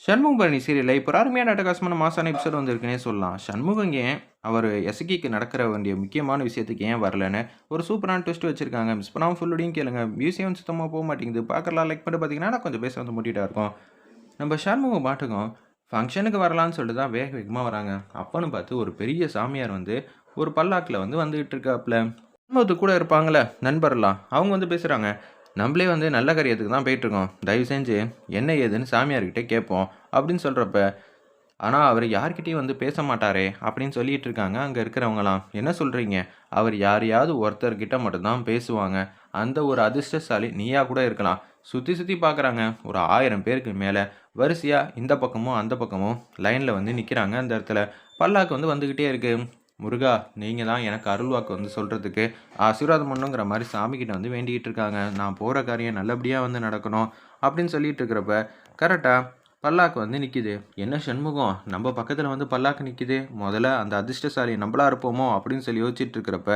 சண்முக பரணி சீரியல்ல இப்போ ஒரு அருமையான அட்டகாசமான மாசான எபிசோட் வந்திருக்குன்னே சொல்லலாம். சண்முகம் ஏன் அவர் எசகிக்கு நடக்கிற வேண்டிய முக்கியமான விஷயத்துக்கு ஏன் வரலன்னு ஒரு சூப்பரான ட்விஸ்ட் வச்சிருக்காங்க. மிஸ் பண்ணாம ஃபுல்லோடையும் கேளுங்க. மியூசியம் சுத்தமா போ மாட்டேங்குது. பார்க்கலாம் லைக் பண்ணிட்டு பார்த்தீங்கன்னா, நான் கொஞ்சம் பேச வந்து முட்டிட்டா இருக்கும். நம்ம சண்முகம் பாட்டுக்கும் ஃபங்ஷனுக்கு வரலான்னு சொல்லிட்டு தான் வேக வேகமா வராங்க. அப்பன்னு பார்த்து ஒரு பெரிய சாமியார் வந்து ஒரு பல்லாக்குல வந்து வந்துகிட்டு இருக்காப்புல. சண்முகத்து கூட இருப்பாங்கள்ல நண்பர்லாம். அவங்க வந்து பேசுறாங்க. "நம்மளே வந்து நல்ல காரியத்துக்கு தான் போயிட்டுருக்கோம். தயவு செஞ்சு என்ன ஏதுன்னு சாமியார்கிட்ட கேட்போம்." அப்படின்னு சொல்றப்ப, "ஆனா அவரு யார்கிட்டயும் வந்து பேச மாட்டாரே!" அப்படின்னு சொல்லிட்டு இருக்காங்க அங்க இருக்கிறவங்கலாம். "என்ன சொல்றீங்க? அவர் யாரையாவது ஒருத்தர்கிட்ட மட்டும் தான் பேசுவாங்க. அந்த ஒரு அதிர்ஷ்டசாலி நீயா கூட இருக்கலாம்." சுத்தி சுத்தி பார்க்குறாங்க. ஒரு 1000 பேருக்கு மேல வரிசையா இந்த பக்கமும், அந்த பக்கமும் லைன்ல வந்து நிக்கிறாங்க அந்த இடத்துல. பல்லாக்கு வந்து வந்துகிட்டே இருக்கு. "முருகா, நீங்க தான் எனக்கு அருள்வாக்கு வந்து சொல்றதுக்கு ஆசீர்வாதம் பண்ணணுங்கிற மாரி சாமிகிட்ட வந்து வேண்டிக்கிட்டு இருக்காங்க. நான் போற காரியம் நல்லபடியா வந்து நடக்கணும்." அப்படின்னு சொல்லிட்டு இருக்கிறப்ப, கரெக்ட்டா பல்லாக்கு வந்து நிக்கிது. "என்ன சண்முகம், நம்ம பக்கத்துல வந்து பல்லாக்கு நிக்கிது. மொதல்ல அந்த அதிர்ஷ்டசாலி நம்பளா இருப்போமோ?" அப்படின்னு சொல்லி யோசிச்சுட்டு இருக்கிறப்ப,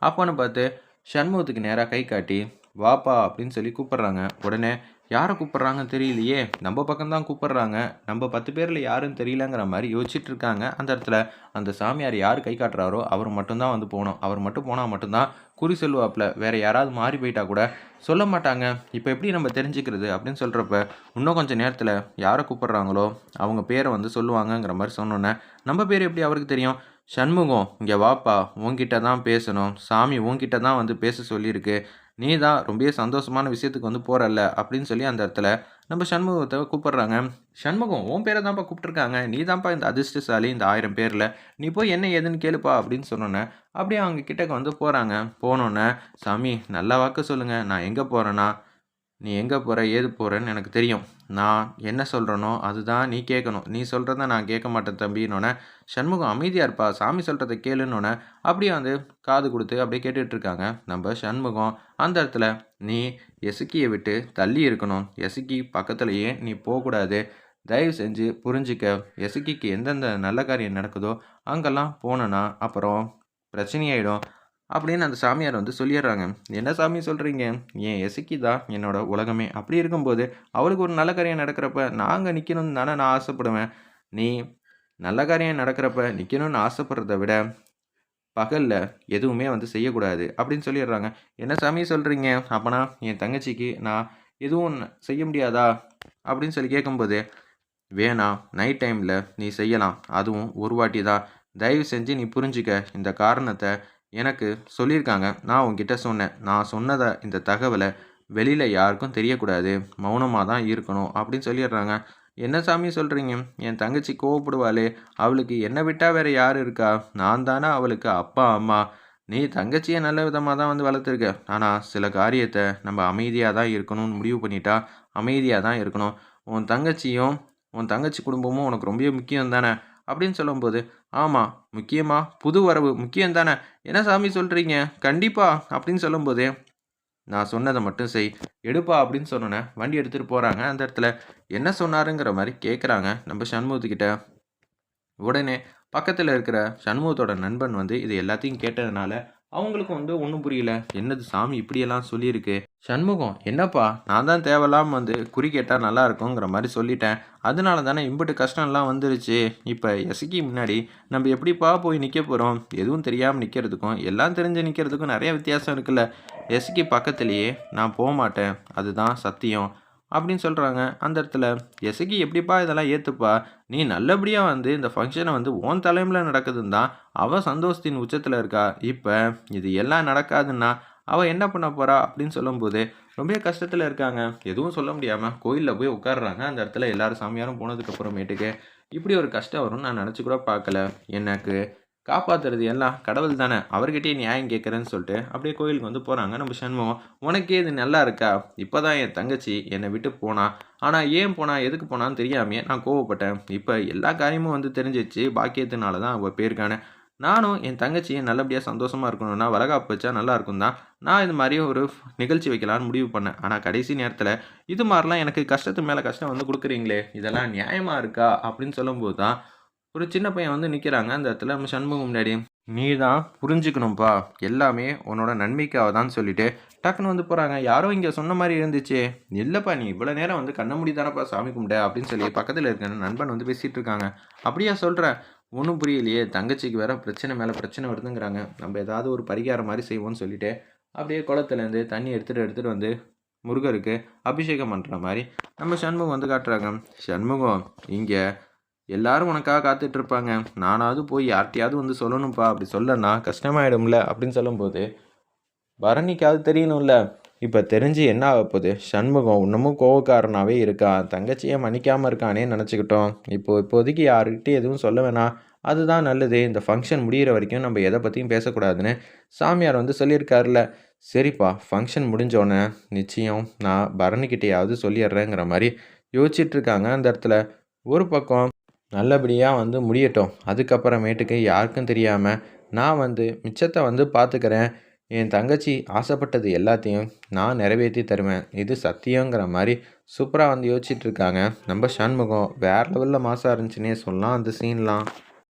அப்பன்னு பார்த்து சண்முகத்துக்கு நேரா கை காட்டி, "வாப்பா" அப்படின்னு சொல்லி கூப்பிடுறாங்க. உடனே யார கூப்பிடுறாங்கன்னு தெரியலையே! நம்ம பக்கம் தான் கூப்பிடுறாங்க. நம்ம 10 பேர்ல யாருன்னு தெரியலங்கிற மாரி யோசிச்சுட்டு இருக்காங்க. அந்த இடத்துல அந்த சாமியார் யார் கை காட்டுறாரோ, அவர் மட்டும் தான் வந்து போணும். அவர் மட்டும் போனா மட்டும் தான் குறி சொல்லுவாப்ல. வேற யாராவது மாறி போயிட்டா கூட சொல்ல மாட்டாங்க. இப்ப எப்படி நம்ம தெரிஞ்சுக்கிறது? அப்படின்னு சொல்றப்ப, இன்னும் கொஞ்சம் நேரத்துல யார கூப்பிடுறாங்களோ, அவங்க பேர வந்து சொல்லுவாங்கங்கிற மாரி சொன்னோனே, நம்ம பேரு எப்படி அவருக்கு தெரியும்? "சண்முகம், இங்க வாப்பா. உன்கிட்ட தான் பேசணும். சாமி உன்கிட்ட தான் வந்து பேச சொல்லியிருக்கு. நீ தான் ரொம்பவே சந்தோஷமான விஷயத்துக்கு வந்து போறல்ல." அப்படின்னு சொல்லி அந்த இடத்துல நம்ம சண்முகத்த கூப்பிடுறாங்க. "சண்முகம், உன் பேர தான்ப்பா கூப்பிட்டுருக்காங்க. நீ தான்ப்பா இந்த அதிர்ஷ்டசாலி இந்த 1000 பேர்ல. நீ போய் என்ன ஏதுன்னு கேளுப்பா." அப்படின்னு சொன்னோனே, அப்படியே அவங்க கிட்டக்க வந்து போறாங்க. போனோனே, "சாமி நல்ல வாக்கு சொல்லுங்க. நான் எங்க போறேன்னா, நீ எங்க போற, ஏது போறன்னு எனக்கு தெரியும். நான் என்ன சொல்றேனோ, அதுதான் நீ கேட்கணும். நீ சொல்றத நான் கேட்க மாட்டேன் தம்பின்னோனே." "சண்முகம் அமைதியா இருப்பா. சாமி சொல்றத கேளுன்னோனே." அப்படியே வந்து காது குடுத்து அப்படியே கேட்டுட்டு இருக்காங்க. நம்ப சண்முகம் அந்த இடத்துல, "நீ எசக்கிய விட்டு தள்ளி இருக்கணும். எசக்கி பக்கத்திலேயே நீ போக்கூடாது. தயவு செஞ்சு புரிஞ்சுக்க. எசக்கிக்கு எந்தெந்த நல்ல காரியம் நடக்குதோ, அங்கெல்லாம் போனேன்னா, அப்புறம் பிரச்சனையாயிடும்." அப்படின்னு அந்த சாமியார் வந்து சொல்லிர்றாங்க. "என்ன சாமி சொல்றீங்க? என் எசக்கி தான் என்னோட உலகமே. அப்படி இருக்கும்போது, அவளுக்கு ஒரு நல்ல காரியம் நடக்கிறப்ப, நான் அங்க நிக்கணும்னு தானே நான் ஆசைப்படுவேன். நீ நல்ல காரியம் நடக்கிறப்ப நிக்கணும்னு ஆசைப்படுறத விட, பகல்ல எதுவுமே வந்து செய்யக்கூடாது." அப்படின்னு சொல்லிர்றாங்க. "என்ன சாமி சொல்றீங்க? அப்பன்னா என் தங்கச்சிக்கு நான் எதுவும் செய்ய முடியாதா?" அப்படின்னு சொல்லி கேட்கும்போது, "வேணாம். நைட் டைம்ல நீ செய்யலாம். அதுவும் ஒரு வாட்டி தான். தயவு செஞ்சு நீ புரிஞ்சுக்க. இந்த காரணத்த எனக்கு சொல்லியிருக்காங்க. நான் உன்கிட்ட சொன்னேன். நான் சொன்னத இந்த தகவல வெளியில யாருக்கும் தெரியக்கூடாது. மௌனமா தான் இருக்கணும்." அப்படின்னு சொல்லிடுறாங்க. "என்ன சாமி சொல்றீங்க? என் தங்கச்சி கோவப்படுவாளே! அவளுக்கு என்ன விட்டா வேற யாரு இருக்கா? நான் தானே அவளுக்கு அப்பா, அம்மா. நீ தங்கச்சிய நல்ல விதமா தான் வந்து வளர்த்துருக்க. ஆனா சில காரியத்த நம்ம அமைதியா தான் இருக்கணும்னு முடிவு பண்ணிட்டா, அமைதியா தான் இருக்கணும். உன் தங்கச்சி குடும்பமும் உனக்கு ரொம்பவே முக்கியம் தானே?" அப்படின்னு சொல்லும்போது, "ஆமா, முக்கியமா? புது வரவு முக்கியம் தானே?" "என்ன சாமி சொல்றீங்க? கண்டிப்பா." அப்படின்னு சொல்லும்போது, "நான் சொன்னத மட்டும் செய். எடுப்பா." அப்படின்னு சொன்னோனே, வண்டி எடுத்துட்டு போறாங்க. அந்த இடத்துல என்ன சொன்னாருங்கிற மாரி கேட்குறாங்க நம்ம சண்முகத்துக்கிட்ட. உடனே பக்கத்துல இருக்கிற சண்முகத்தோட நண்பன் வந்து இது எல்லாத்தையும் கேட்டதுனால, அவங்களுக்கும் வந்து ஒண்ணும் புரியல. என்னது சாமி இப்படியெல்லாம் சொல்லியிருக்கு. "சண்முகம், என்னப்பா நான் தான் தேவையில்லாம வந்து குறி கேட்டா நல்லா இருக்குங்கிற மாரி சொல்லிட்டேன். அதனால தானே இம்புட்டு கஷ்டம்லாம் வந்துருச்சு. இப்ப எசக்கி முன்னாடி நம்ம எப்படிப்பா போய் நிக்க போறோம்? எதுவும் தெரியாம நிக்கிறதுக்கும், எல்லாம் தெரிஞ்சு நிக்கிறதுக்கும் நெறைய வித்தியாசம் இருக்குல்ல. எசக்கி பக்கத்திலேயே நான் போமாட்டேன். அதுதான் சத்தியம்." அப்படின்னு சொல்றாங்க. அந்த இடத்துல, "எசக்கி எப்படிப்பா இதெல்லாம் ஏத்துப்பா? நீ நல்லபடியா வந்து இந்த ஃபங்ஷன வந்து உன் தலைமையில நடக்குதுன்னு தான் அவ சந்தோஷத்தின் உச்சத்துல இருக்கா. இப்ப இது எல்லாம் நடக்காதுன்னா, அவ என்ன பண்ண போறா?" அப்படின்னு சொல்லும்போது, ரொம்பவே கஷ்டத்துல இருக்காங்க. எதுவும் சொல்ல முடியாம கோயில்ல போய் உட்கார்றாங்க. அந்த இடத்துல எல்லாரும் சாமியாரும் போனதுக்கு அப்புறமேட்டுக்கு, இப்படி ஒரு கஷ்டம் வரும்னு நான் நெனச்சு கூட பார்க்கல. எனக்கு காப்பாத்துறது எல்லாம் கடவுள் தானே. அவர்கிட்டயே நியாயம் கேட்கிறேன்னு சொல்லிட்டு, அப்படியே கோயிலுக்கு வந்து போறாங்க நம்ம சண்முகம். "உனக்கே இது நல்லா இருக்கா? இப்ப தான் என் தங்கச்சி என்னை விட்டு போனா. ஆனா ஏன் போனா? எதுக்கு போனான்னு தெரியாமயே நான் கோவப்பட்டேன். இப்ப எல்லா காரியமும் வந்து தெரிஞ்சிருச்சு. பாக்கியத்தினால தான் அவ போயிருக்கான்னு. நானும் என் தங்கச்சியும் நல்லபடியா சந்தோஷமா இருக்கணும்னா, வளகாப்பு வச்சா நல்லா இருக்கும் தான். நான் இது மாரி ஒரு நிகழ்ச்சி வைக்கலான்னு முடிவு பண்ணேன். ஆனா கடைசி நேரத்தில இது மாரிலாம் எனக்கு கஷ்டத்து மேல கஷ்டம் வந்து குடுக்குறீங்களே! இதெல்லாம் நியாயமா இருக்கா?" அப்படின்னு சொல்லும்போது தான், ஒரு சின்ன பையன் வந்து நிக்கிறாங்க. அந்த இடத்துல நம்ம சண்முகம் முன்னாடி. நீ தான் புரிஞ்சுக்கணும்ப்பா. எல்லாமே உன்னோட நன்மைக்காக தான் சொல்லிட்டு, டக்குன்னு வந்து போறாங்க. யாரோ இங்க சொன்ன மாரி இருந்துச்சே! இல்லப்பா நீ இவ்வளோ நேரம் வந்து கண்ண மூடி தானப்பா சாமி கும்பிட்ட அப்படின்னு சொல்லி பக்கத்துல இருக்க நண்பன் வந்து பேசிட்டு இருக்காங்க. அப்படியா சொல்ற? ஒண்ணும் புரியலையே! தங்கச்சிக்கு வேற பிரச்சனை மேல பிரச்சனை வருதுங்கிறாங்க. நம்ம ஏதாவது ஒரு பரிகாரம் மாரி செய்வோம்ன்னு சொல்லிட்டு, அப்படியே குளத்துலேருந்து தண்ணி எடுத்துட்டு வந்து முருகருக்கு அபிஷேகம் பண்ற மாரி நம்ம சண்முகம் வந்து காட்டுறாங்க. சண்முகம் இங்க எல்லாரும் உனக்காக காத்துட்டு இருப்பாங்க. நானாவது போய் யார்ட்டயாவது வந்து சொல்லணும்ப்பா. அப்படி சொல்லன்னா கஷ்டமாயிடும்ல அப்படின்னு சொல்லும்போது, பரணிக்காவது தெரியணும்ல. இப்ப தெரிஞ்சு என்ன ஆகப்போகுது? சண்முகம் இன்னமும் கோவக்காரனாவே இருக்கான். தங்கச்சிய மன்னிக்காம இருக்கானேன்னு நெனச்சுக்கிட்டோம். இப்போதைக்கு யாருக்கிட்டயும் எதுவும் சொல்ல வேணாம். அதுதான் நல்லது. இந்த ஃபங்ஷன் முடியிற வரைக்கும் நம்ம எத பத்தியும் பேசக்கூடாதுன்னு சாமியார் வந்து சொல்லியிருக்காருல்ல. சரிப்பா, ஃபங்ஷன் முடிஞ்சோனே நிச்சயம் நான் பரணிக்கிட்டயாவது சொல்லிடுறேங்கிற மாரி யோசிச்சுட்டு இருக்காங்க அந்த இடத்துல. ஒரு பக்கம் நல்லபடியா வந்து முடியட்டும். அதுக்கப்புறமேட்டுக்கு யாருக்கும் தெரியாம, நான் வந்து மிச்சத்த வந்து பார்த்துக்கிறேன். என் தங்கச்சி ஆசைப்பட்டது எல்லாத்தையும் நான் நிறைவேத்தி தருவேன். இது சத்தியங்கிற மாரி சூப்பரா வந்து யோசிச்சுட்டு இருக்காங்க. நம்ம சண்முகம் வேற லெவல்ல மாஸா இருந்துச்சுன்னே சொல்லலாம் அந்த சீன்லாம்.